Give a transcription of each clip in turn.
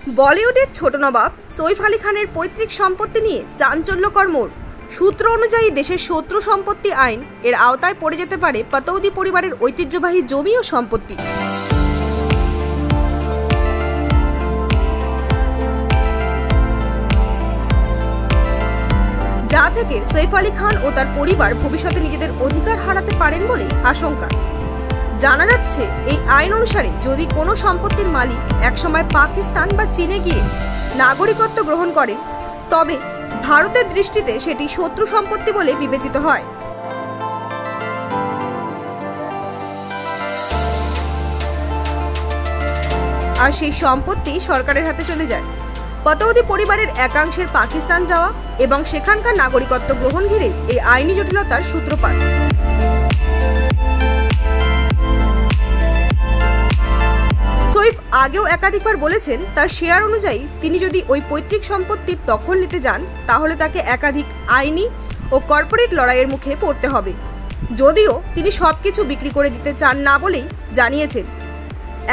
বলিউডের ছোট নবাব সৈফ আলী খানের পৈতৃক সম্পত্তি নিয়ে চাঞ্চল্যকর মোড়। সূত্র অনুযায়ী দেশের শত্রু সম্পত্তি আইন এর আওতায় পড়ে যেতে পারে পাতৌদি পরিবারের ঐতিহ্যবাহী জমি ও সম্পত্তি। যা থেকে সৈফ আলী খান ও তার পরিবার ভবিষ্যতে নিজেদের অধিকার হারাতে পারেন বলে আশঙ্কা। জানা যাচ্ছে, এই আইন অনুসারে যদি কোনো সম্পত্তির মালিক একসময় পাকিস্তান বা চীনে গিয়ে নাগরিকত্ব গ্রহণ করেন, তবে ভারতের দৃষ্টিতে সেটি শত্রু সম্পত্তি বলে বিবেচিত হয়। আর সেই সম্পত্তি সরকারের হাতে চলে যায়। পাতৌদি পরিবারের একাংশের পাকিস্তান যাওয়া এবং সেখানকার নাগরিকত্ব গ্রহণ ঘিরে এই আইনি জটিলতার সূত্রপাত। সৈফ আগেও একাধিকবার বলেছেন, তার শেয়ার অনুযায়ী তিনি যদি ওই পৈতৃক সম্পত্তির দখল নিতে যান, তাহলে তাকে একাধিক আইনি ও কর্পোরেট লড়াইয়ের মুখে পড়তে হবে। যদিও তিনি সবকিছু বিক্রি করে দিতে চান না বলেই জানিয়েছেন।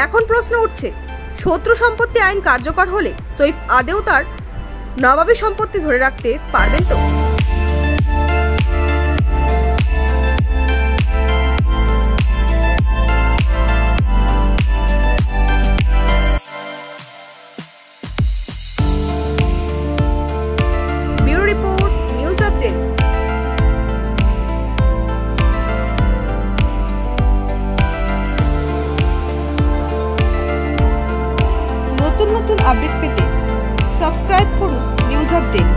এখন প্রশ্ন উঠছে, শত্রু সম্পত্তি আইন কার্যকর হলে সৈফ আদেও তার নবাবী সম্পত্তি ধরে রাখতে পারবেন তো? Bureau report, news update. নতুন আপডেট পেতে সাবস্ক্রাইব করুন নিউজ আপডেট।